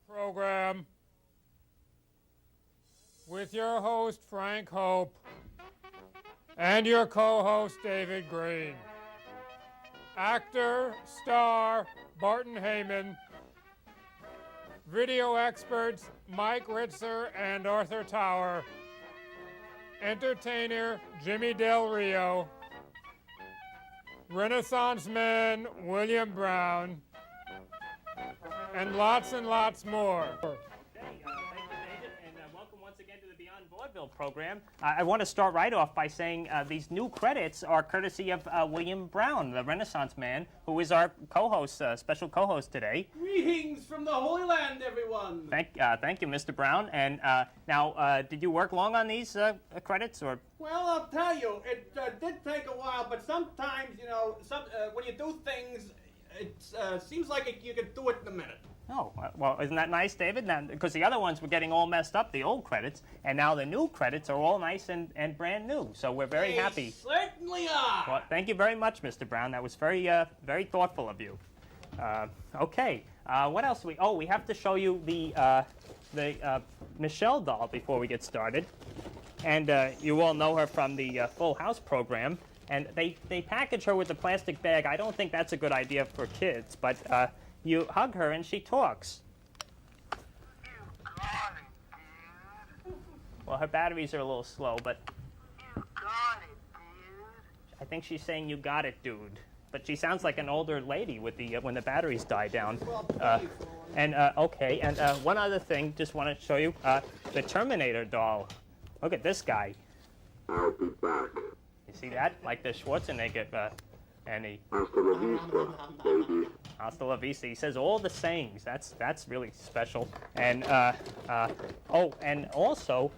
program with your host, Frank Hope, and your co-host, David Green. Actor, star, Barton Heyman. Video experts, Mike Ritzer and Arthur Tower. Entertainer, Jimmy Del Rio. Renaissance man, William Browne. And lots more. Welcome once again to the Beyond Vaudeville program. I want to start right off by saying these new credits are courtesy of William Browne, the Renaissance man, who is our co-host, special co-host today. Greetings from the Holy Land, everyone. Thank you, Mr. Browne. And now, did you work long on these credits, or? Well, I'll tell you, it did take a while, but sometimes, you know, when you do things, it seems like you could do it in a minute. Oh, well, isn't that nice, David? Because the other ones were getting all messed up, the old credits, and now the new credits are all nice and brand new. So we're very happy. Certainly are. Well, thank you very much, Mr. Browne. That was very thoughtful of you. Okay. What else? We have to show you the Michelle doll before we get started. And you all know her from the Full House program. And they package her with a plastic bag. I don't think that's a good idea for kids, but you hug her and she talks. You got it, dude. Well, her batteries are a little slow, but You got it, dude. I think she's saying "you got it, dude." But she sounds like an older lady with the when the batteries die down. Okay. And one other thing, just want to show you the Terminator doll. Look at this guy. I'll be back. You see that? Like the Schwarzenegger, and he. Hasta la vista, baby. Hasta la vista. He says all the sayings. That's really special. And and also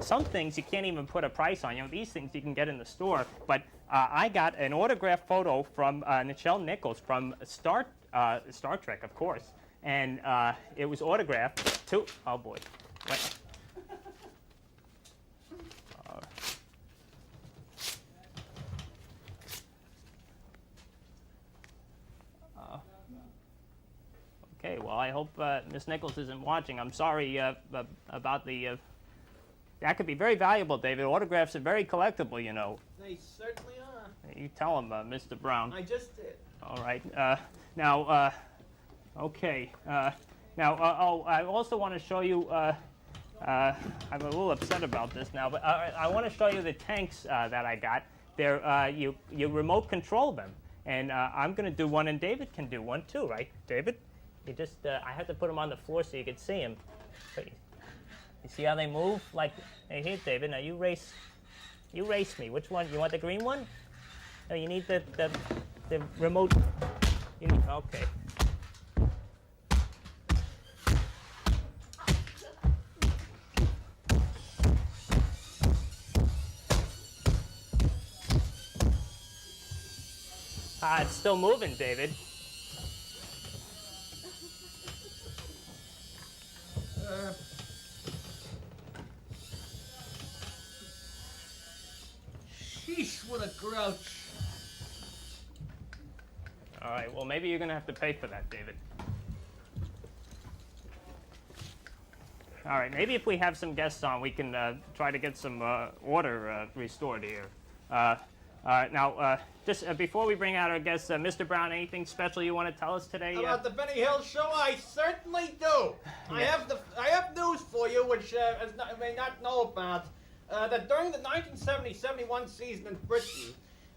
some things you can't even put a price on. You know, these things you can get in the store. But I got an autographed photo from Nichelle Nichols from Star Trek, of course, and it was autographed to. Oh boy. Wait. Okay, well, I hope Miss Nichols isn't watching. I'm sorry about the... that could be very valuable, David. Autographs are very collectible, you know. They certainly are. You tell him, Mr. Browne. I just did. All right. Okay. I also want to show you... I'm a little upset about this now, but I want to show you the tanks that I got. They're, you remote control them. And I'm going to do one, and David can do one too, right, David? You just, I have to put them on the floor so you can see them. You see how they move? Like, hey, here, David, now you race me. Which one? You want the green one? No, you need the remote. You need, okay. It's still moving, David. Sheesh, what a grouch. All right, well, maybe you're going to have to pay for that, David. All right, maybe if we have some guests on, we can try to get some order restored here. Now, just before we bring out our guests, Mr. Browne, anything special you want to tell us today? About the Benny Hill show, I certainly do. Yeah. I have news for you, which you may not know about. That during the 1970-71 season in Britain,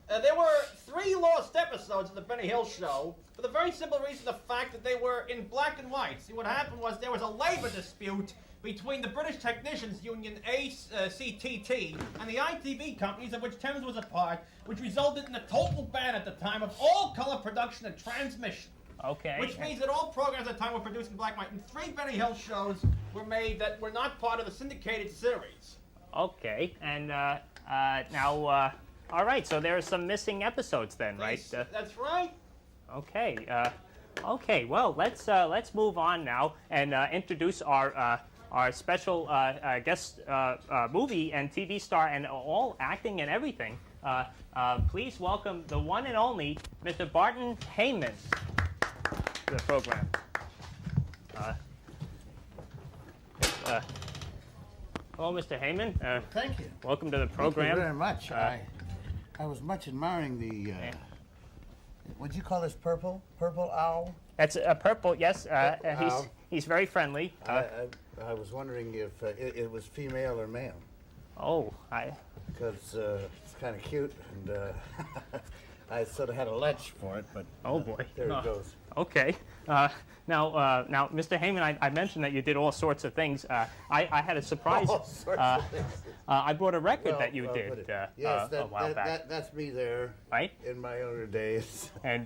there were 3 lost episodes of the Benny Hill show for the very simple reason, the fact that they were in black and white. See, what happened was there was a labor dispute between the British Technicians Union, ACTT, and the ITV companies, of which Thames was a part, which resulted in a total ban at the time of all color production and transmission. Okay. Which means that all programs at the time were produced in black and white, and 3 Benny Hill shows were made that were not part of the syndicated series. Okay, and now, all right, so there are some missing episodes then, right? That's right. Okay, okay, well, let's move on now and introduce our special guest movie and TV star and all acting and everything. Please welcome the one and only Mr. Barton Heyman to the program. Hello, Mr. Heyman. Thank you. Welcome to the Thank program. you very much. I was much admiring the. Would you call this purple? Purple owl? That's a purple. Yes, Owl. he's very friendly. I was wondering if it was female or male, because it's kind of cute, and I sort of had a lech for it, but Oh boy. there it goes. Okay. Now, Mr. Heyman, I mentioned that you did all sorts of things. I had a surprise. All sorts of things. I brought a record Well, that you well, did but yes, a while back, that's me there, right? in my younger days. And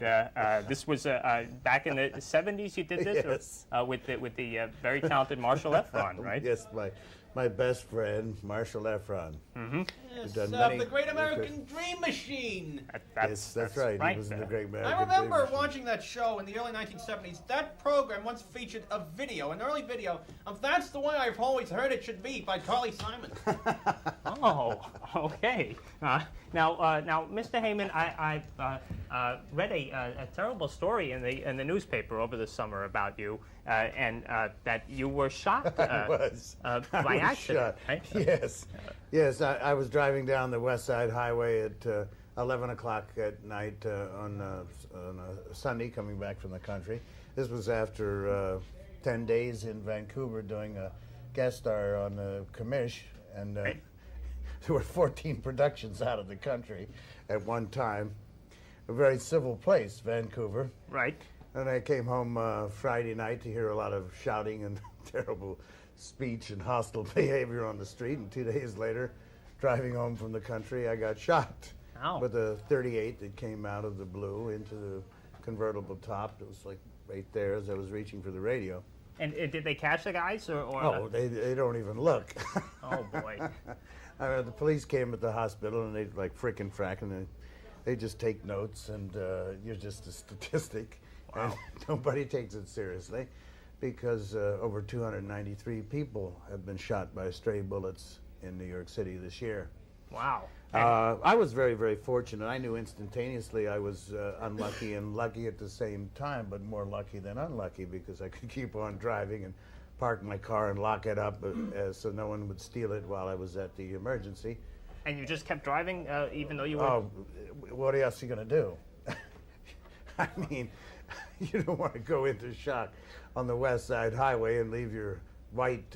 this was back in the 70s. You did this, Yes. or, with the very talented Marshall Efron, right? Yes, my best friend, Marshall Efron. Yes, done many the Great American records. Dream Machine. Yes, that's right. He was in the Great American I remember Dream Machine. watching that show in the early 1970s. That program once featured a video, an early video, of That's the Way I've Always Heard It Should Be by Carly Simon. Oh, okay. Now, Mr. Heyman, I read a terrible story in the newspaper over the summer about you, and that you were shot I was by was accident. shot. Right? Yes. I was driving down the West Side Highway at 11 o'clock at night on a Sunday, coming back from the country. This was after 10 days in Vancouver doing a guest star on the commish, and there were 14 productions out of the country at one time. A very civil place, Vancouver. Right. And I came home Friday night to hear a lot of shouting and terrible speech and hostile behavior on the street. And 2 days later, driving home from the country, I got shot Ow. with a .38 that came out of the blue into the convertible top. It was like right there as I was reaching for the radio. And did they catch the guys, or? Oh, they don't even look. Oh boy. The police came at the hospital, and they like frickin' frack, and they just take notes, and you're just a statistic. Wow. And nobody takes it seriously, because over 293 people have been shot by stray bullets in New York City this year. Wow. I was very, very fortunate. I knew instantaneously I was unlucky and lucky at the same time, but more lucky than unlucky, because I could keep on driving and park my car and lock it up so no one would steal it while I was at the emergency. And you just kept driving, even though you were. Oh, what else are you going to do? I mean, you don't want to go into shock on the West Side Highway and leave your white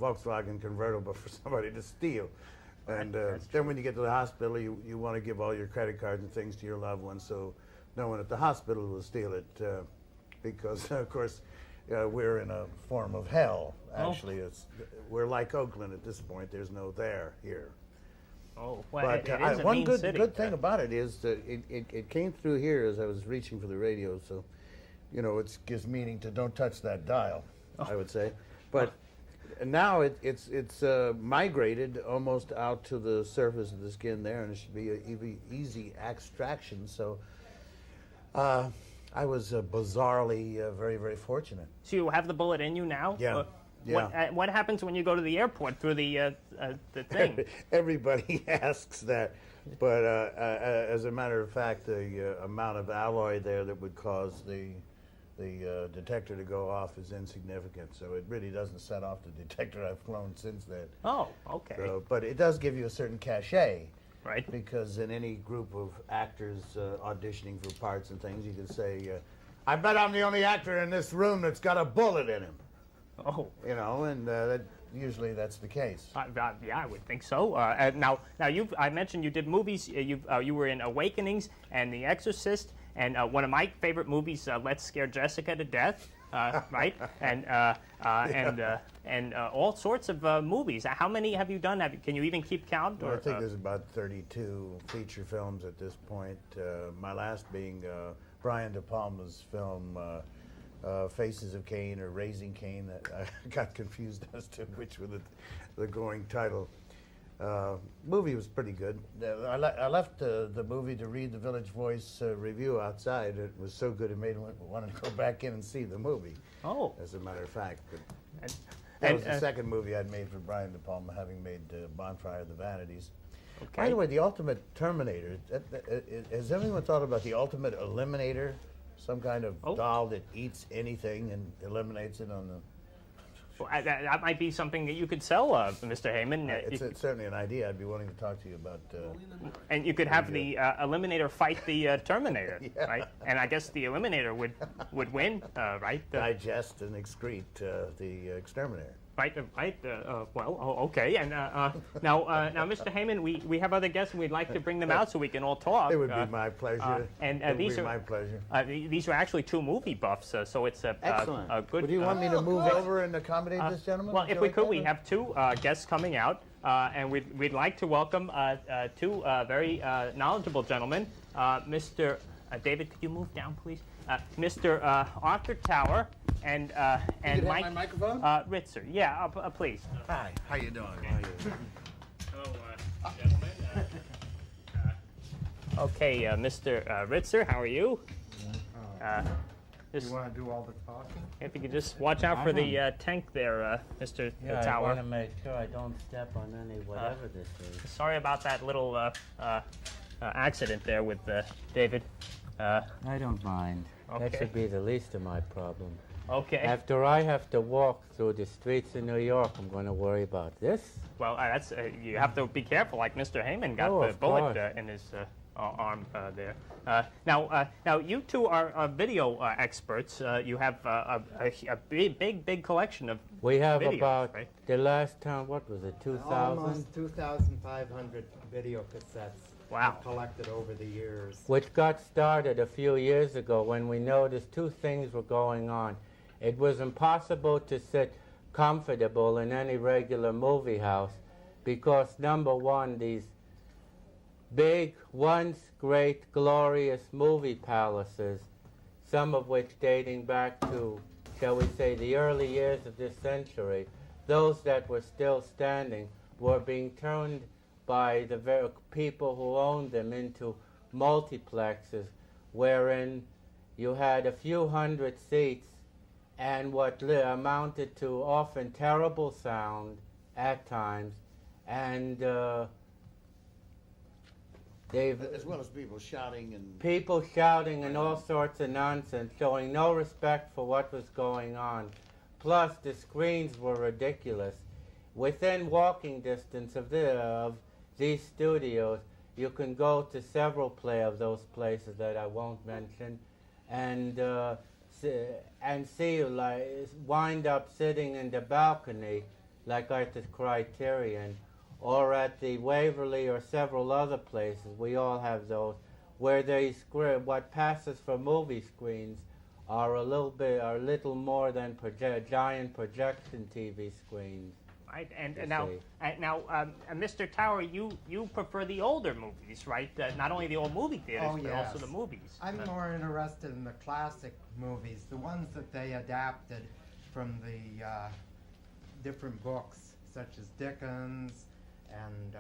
Volkswagen convertible for somebody to steal. And then when you get to the hospital, you want to give all your credit cards and things to your loved ones so no one at the hospital will steal it, because, of course, we're in a form of hell, actually. We're like Oakland at this point. There's no there here. Oh, well, But it is a one mean good city. thing about it is that it came through here as I was reaching for the radio, so, it gives meaning to don't touch that dial, I would say. But now it's migrated almost out to the surface of the skin there, and it should be an easy extraction. So I was bizarrely very, very fortunate. So you have the bullet in you now? Yeah. Yeah. What happens when you go to the airport through the thing? Everybody asks that, but as a matter of fact, the amount of alloy there that would cause the detector to go off is insignificant. So it really doesn't set off the detector. I've flown since then. Oh, okay. So, but it does give you a certain cachet. Right. Because in any group of actors auditioning for parts and things, you can say, I bet I'm the only actor in this room that's got a bullet in him. Oh. And usually that's the case. Yeah, I would think so. Now, I mentioned you did movies. You were in Awakenings and The Exorcist, and one of my favorite movies, Let's Scare Jessica to Death, right? And all sorts of movies. How many have you done? Can you even keep count? Well, I think there's about 32 feature films at this point. My last being Brian De Palma's film. Faces of Cain or Raising Cain. That I got confused as to which was the going title. Movie was pretty good. I left the movie to read the Village Voice review outside. It was so good it made me want to go back in and see the movie. Oh. As a matter of fact. But that was the second movie I'd made for Brian De Palma, having made Bonfire of the Vanities. Okay. By the way, the Ultimate Terminator, has anyone thought about the Ultimate Eliminator? Some kind of Oh. doll that eats anything and eliminates it on the... Well, that might be something that you could sell, Mr. Heyman. It's certainly an idea. I'd be willing to talk to you about... And you could have the Eliminator fight the Terminator, Yeah. right? And I guess the Eliminator would win, right? digest and excrete the exterminator. Right. Okay. And now, Mr. Heyman, we have other guests, and we'd like to bring them out so we can all talk. It would be my pleasure. These are my pleasure. These are actually two movie buffs, so it's a good. Would you want me to move over and accommodate this gentleman? Well, Would if you we like could, that, we or- have two guests coming out, and we'd like to welcome two very knowledgeable gentlemen. Mr. David, could you move down, please? Mr. Arthur Tower and Mike my microphone? Ritzer. Yeah, please. Hi, how you doing? Hello, gentlemen. Okay, Mr. Ritzer, how are you? You want to do all the talking? If you could just watch out for the tank there, Mr. Yeah, I Tower. want to make sure I don't step on any whatever this is. Sorry about that little accident there with David. I don't mind. That Okay. should be the least of my problem. Okay. After I have to walk through the streets of New York, I'm going to worry about this. Well, that's you have to be careful. Like Mr. Heyman got Oh, the of bullet course. in his arm there. Now you two are video experts. You have a big collection of. We have videos, about right? the last time, what was it, 2000? Almost 2,500 video cassettes. Wow. We've collected over the years. Which got started a few years ago when we noticed two things were going on. It was impossible to sit comfortable in any regular movie house because, number one, these big, once great, glorious movie palaces, some of which dating back to, shall we say, the early years of this century, those that were still standing were being turned by the very people who owned them into multiplexes, wherein you had a few hundred seats and what amounted to often terrible sound at times, and As well as people shouting and... people shouting and all sorts of nonsense, showing no respect for what was going on. Plus, the screens were ridiculous. Within walking distance of these studios, you can go to several of those places that I won't mention, and see you wind up sitting in the balcony, like at the Criterion, or at the Waverly or several other places. We all have those, where what passes for movie screens are a little more than giant projection TV screens. Right, and You now, see. Mr. Tower, you prefer the older movies, right? Not only the old movie theaters, Oh, but also yes. the movies. I'm more interested in the classic movies, the ones that they adapted from the different books, such as Dickens and,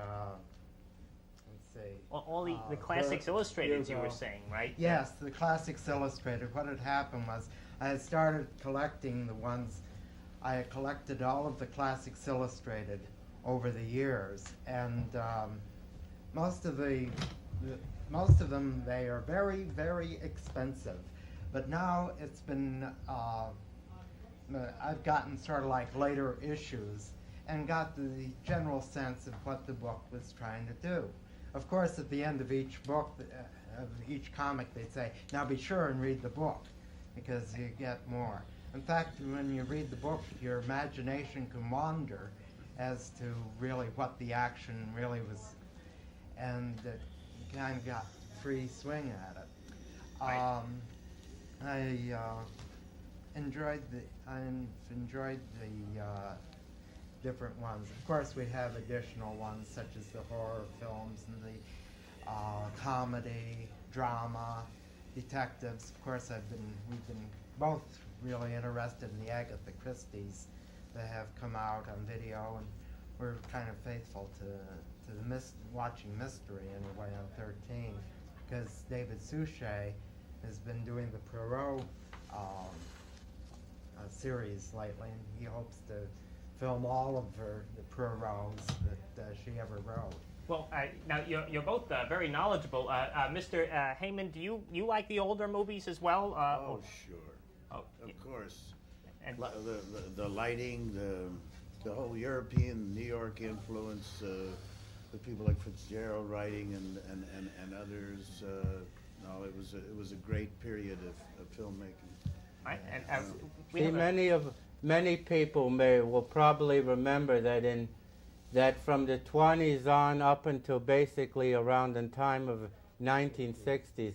let's see. All the classics There- illustrated, you were Hugo. saying, right? Yes, the Classics Illustrated. What had happened was I had started collecting the ones, I had collected all of the Classics Illustrated over the years, and most of them, they are very, very expensive. But now it's been, I've gotten sort of like later issues and got the general sense of what the book was trying to do. Of course, at the end of each book, of each comic, they'd say, now be sure and read the book, because you get more. In fact, when you read the book, your imagination can wander as to really what the action really was, and you kind of got free swing at it. Right. I've enjoyed the different ones. Of course, we have additional ones such as the horror films and the comedy, drama, detectives. Of course, we've been both really interested in the Agatha Christie's that have come out on video, and we're kind of faithful to the watching mystery anyway on 13, because David Suchet has been doing the Poirot series lately, and he hopes to film all of the Poirots that she ever wrote. Well, now you're both very knowledgeable. Mr. Heyman, do you like the older movies as well? Oh, sure. Oh, Of course. and- The lighting, the whole European, New York influence, with people like Fitzgerald writing and others. No, it was a great period of filmmaking. Right, and we See, have a- many people will probably remember that from the 20s on up until basically around the time of 1960s,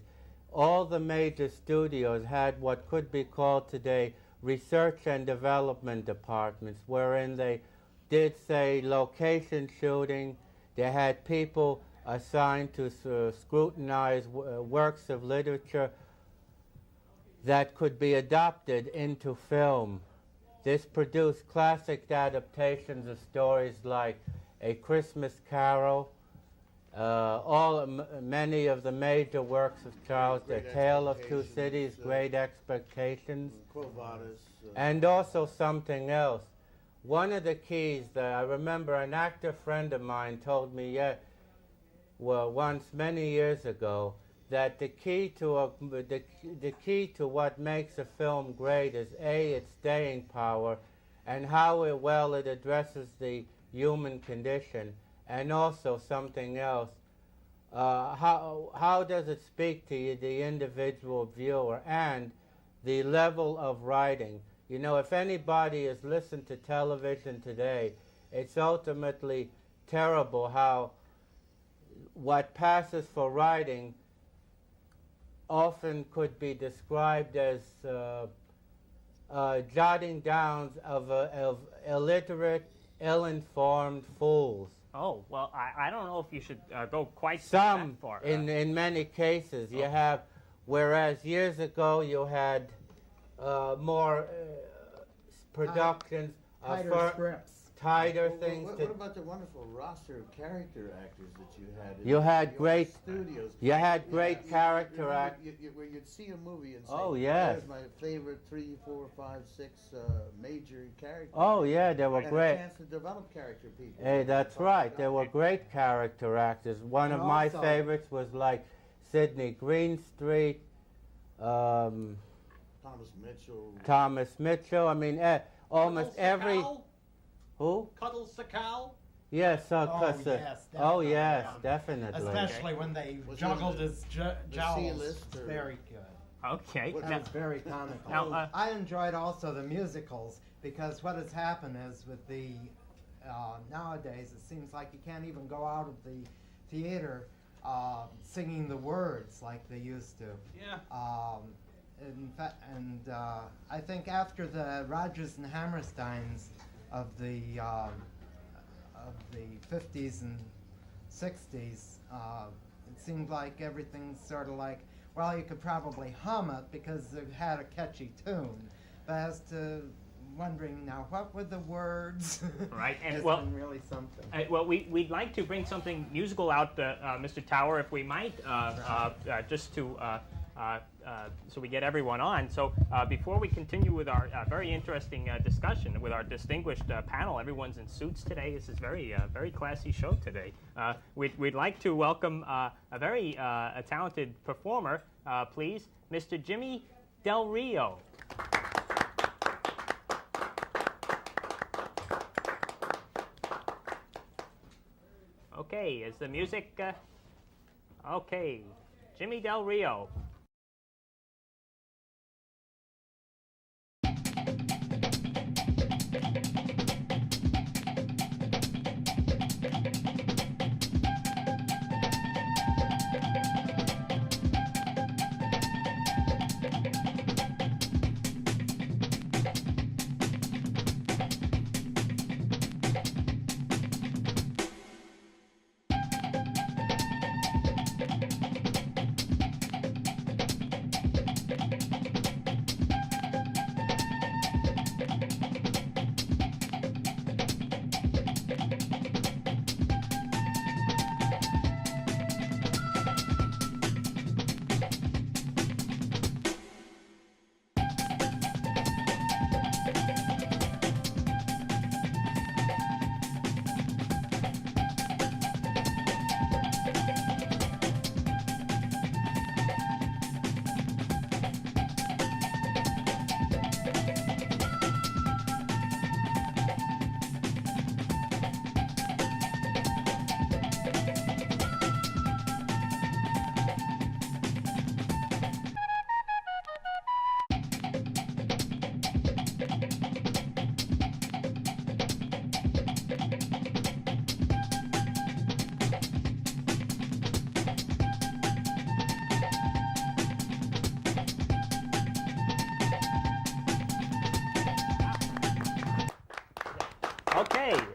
all the major studios had what could be called today research and development departments, wherein they did, say, location shooting. They had people assigned to scrutinize works of literature that could be adapted into film. This produced classic adaptations of stories like A Christmas Carol, many of the major works of Charles, A Great Tale of Two Expectations, Cities, Great Expectations, Quo Vadis. and also something else. One of the keys that I remember an actor friend of mine told me once many years ago, that the key to what makes a film great is its staying power, and how well it addresses the human condition, and also something else. How does it speak to you, the individual viewer, and the level of writing? You know, if anybody has listened to television today, it's ultimately terrible how what passes for writing often could be described as jotting downs of illiterate, ill-informed fools. Oh, well, I don't know if you should go quite Some, that far. in many cases, you have, whereas years ago you had more productions, Tighter scripts. tighter Well, things. what about the wonderful roster of character actors that you had? You had your great- studios. you had great character act. act- Where you'd see a movie and say, Oh, yes. "There's my favorite 3, 4, 5, 6 major characters." Oh yeah, they were and great. a chance to develop character people. Hey, that's right. There were great character actors. One And of my also- favorites was like Sidney Greenstreet, Thomas Mitchell. Thomas Mitchell. I mean, almost every. Who? Cuddles the cow. Yes, Oh, cause, yes, oh definitely, yes, yeah. definitely. Especially when they Was juggled it his the jowls. C-list or- Very good. Okay. What- That Now, was very comical. Now, I enjoyed also the musicals, because what has happened is with the nowadays it seems like you can't even go out of the theater singing the words like they used to. Yeah. I think after the Rodgers and Hammersteins of the 50s and 60s, it seemed like everything's sort of like, well, you could probably hum it because it had a catchy tune, but as to wondering now what were the words, Right, and it's well- been really something. well, we'd like to bring something musical out, Mr. Tower, if we might, just to so we get everyone on. So before we continue with our very interesting discussion with our distinguished panel, everyone's in suits today. This is very classy show today. We'd like to welcome a very talented performer, please, Mr. Jimmy Del Rio. Okay, is the music? Okay, Jimmy Del Rio.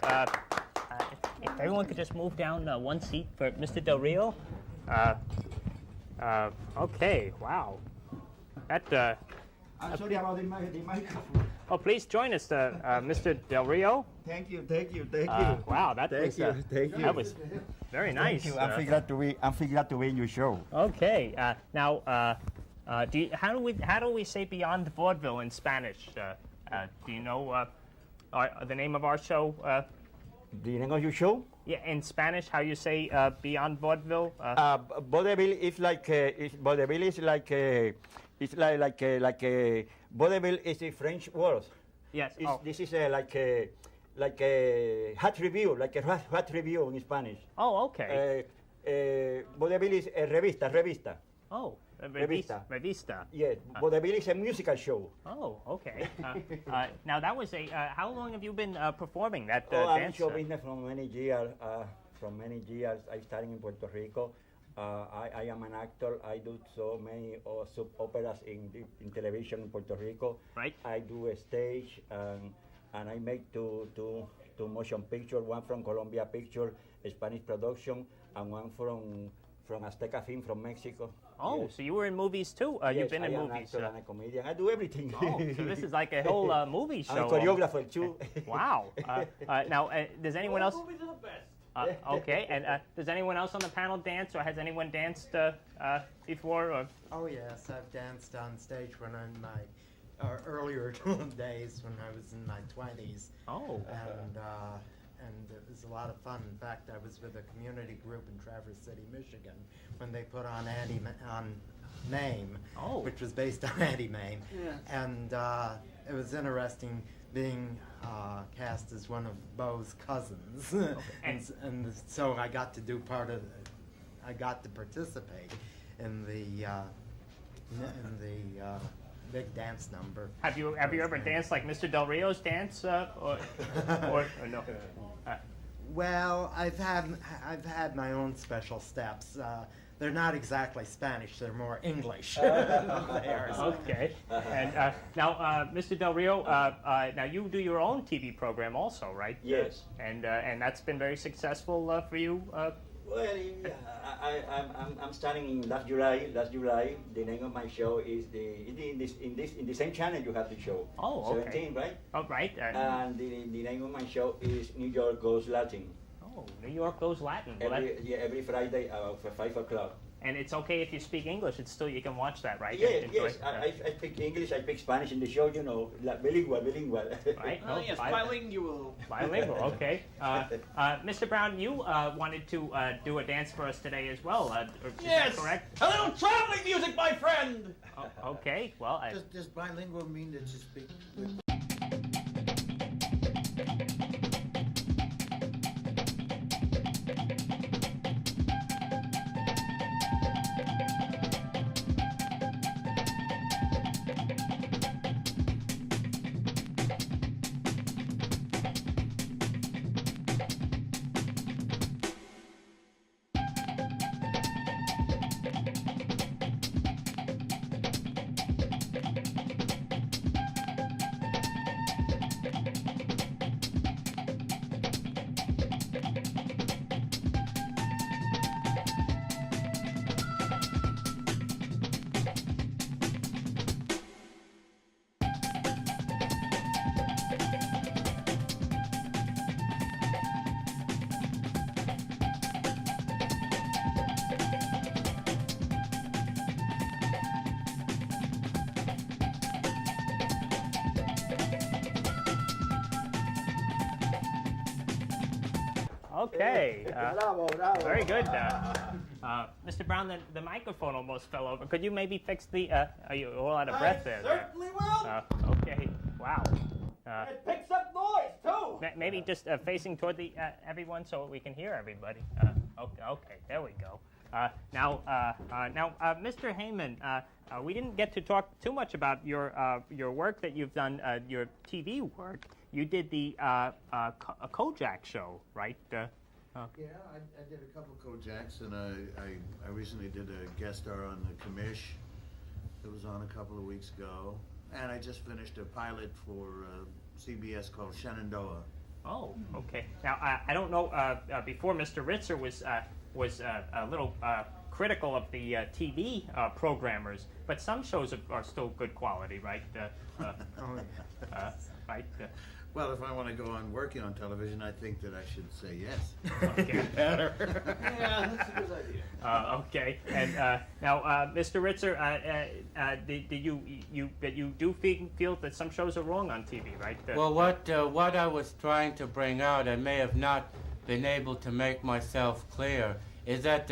if everyone could just move down one seat for Mr. Del Rio. Okay, wow. That, I'm sorry about the microphone. oh, please join us, Mr. Del Rio. Thank you. Wow, that was, thank you. that was very nice. Thank you. I'm glad to be in your show. Okay, now, how do we say Beyond Vaudeville in Spanish? Do you know the name of our show? The name of your show? Yeah, in Spanish, how you say Beyond Vaudeville? Vaudeville is like vaudeville is like vaudeville is a French word. Yes. This is like a hot review, like a hot review in Spanish. Oh, okay. Vaudeville is a revista. Oh, Revista. Yes, vaudeville is a musical show. Oh, okay. Now that was a. How long have you been performing that I'm dance? show business from many years. I started in Puerto Rico. I am an actor. I do so many soap operas in television in Puerto Rico. Right. I do a stage and I make two motion pictures. One from Columbia Picture, a Spanish production, and one from Azteca Film from Mexico. Oh, yes. so you were in movies too? Yes, You've been in I am movies. An actor and a comedian. I do everything. Oh, so this is like a whole movie show. I'm a choreographer too. Wow. Now, does anyone else? Movies are the best. Okay, and does anyone else on the panel dance, or has anyone danced before? Or? Oh yes, I've danced on stage when I'm in my earlier days when I was in my 20s. Oh. And it was a lot of fun. In fact, I was with a community group in Traverse City, Michigan, when they put on Mame, which was based on Addie Mame. Yeah. And it was interesting being cast as one of Beau's cousins. Okay. and so I got to do I got to participate in the big dance number. Have you ever danced like Mr. Del Rio's dance, or no? Well, I've had my own special steps. They're not exactly Spanish; they're more English. Theirs. Okay. And now, Mr. Del Rio, now you do your own TV program also, right? Yes. And that's been very successful for you. Well, I'm starting in last July. The name of my show is in the same channel you have the show. Oh, okay. 17, right? Oh, right. And the name of my show is New York Goes Latin. Oh, New York Goes Latin. Well, every Friday for 5 o'clock. And it's okay if you speak English. It's still, you can watch that, right? Yes. I speak English. I speak Spanish in the show. You know, bilingual. Right. Oh, yes, bilingual. Bilingual. Okay. Mr. Browne, you wanted to do a dance for us today as well. Is that correct? A little traveling music, my friend. Okay. Well, Does bilingual mean that you speak with okay. Bravo. Very good. Mr. Browne, the microphone almost fell over. Could you maybe fix the? Are you all out of breath there? Certainly will. Okay. Wow. It picks up noise too. Maybe just facing toward the everyone so we can hear everybody. Okay. There we go. Now, Mr. Heyman, we didn't get to talk too much about your work that you've done, your TV work. You did the Kojak show, right? Yeah, I did a couple Kojaks, and I recently did a guest star on the Commish. It was on a couple of weeks ago, and I just finished a pilot for CBS called Shenandoah. Oh, okay. Now I don't know. Before Mr. Ritzer was a little critical of the TV programmers, but some shows are still good quality, right? Right. Well, if I want to go on working on television, I think that I should say yes. Okay. Better. Yeah, that's a good idea. Okay. And now, Mr. Ritzer, you do feel that some shows are wrong on TV, right? Well, what I was trying to bring out, I may have not been able to make myself clear, is that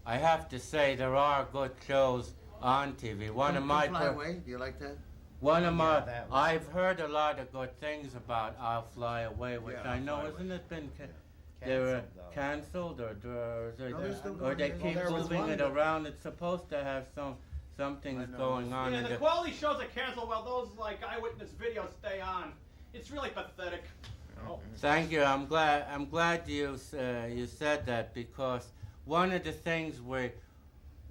I have to say, there are good shows on TV. One of my Fly Away, do you like that? One of my, I've heard a lot of good things about I'll Fly Away, which Yeah, I know, Fly isn't it been, Canceled, they're though. canceled or they're still or they going. keep There was moving one it that- around. It's supposed to have something I know. going on. Yeah, in the quality shows are canceled while those like eyewitness videos stay on. It's really pathetic. Oh. Thank you. I'm glad you said that, because one of the things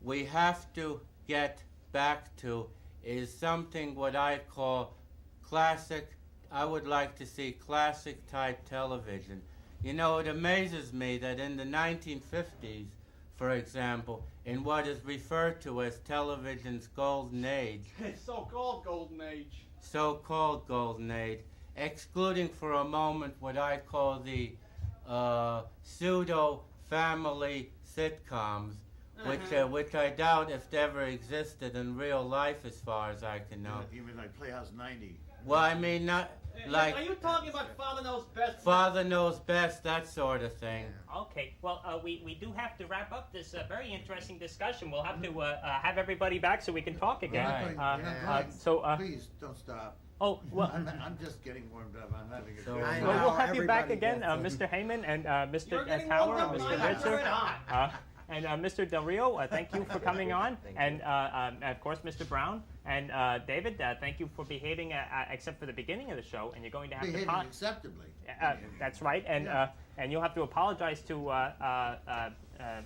we have to get back to is something what I call classic. I would like to see classic type television. You know, it amazes me that in the 1950s, for example, in what is referred to as television's golden age, So-called golden age. so-called golden age, excluding for a moment what I call the pseudo-family sitcoms, which I doubt if they ever existed in real life as far as I can know. You mean like Playhouse 90? Well, I mean, not like Are you talking about Father Knows Best? Father Knows Best, that sort of thing. Okay, well, we do have to wrap up this very interesting discussion. We'll have to have everybody back so we can talk again. Right. You're not going. So, Please don't stop. oh, well, I'm just getting warmed up. I'm having a So- great I time. well, we'll know, have you back everybody again, gets Mr. Heyman and Mr. You're getting Tower, warmed up, Mr. and I'm Ritzer. very hot. And Mr. Del Rio, thank you for coming on. And of course, Mr. Browne. And David, thank you for behaving, except for the beginning of the show. And you're going to have Behaving to... acceptably. That's right. And you'll have to apologize to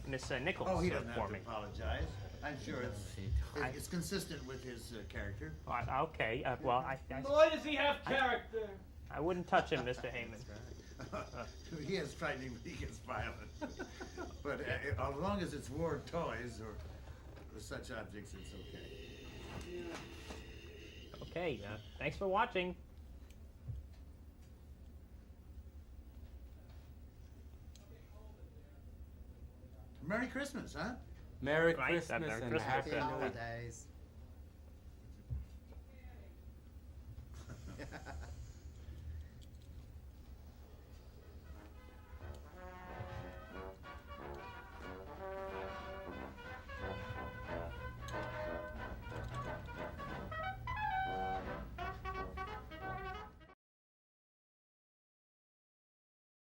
Miss Nichols Oh, he doesn't for have to me. apologize. I'm sure it's consistent with his character. Okay, well, Boy, does he have character. I wouldn't touch him, Mr. Heyman. He is frightening, he gets violent. But as long as it's war toys or such objects, it's okay. Okay, thanks for watching. Merry Christmas, huh? Merry Right, Christmas Merry and Christmas, Happy yeah. New Year. Holidays.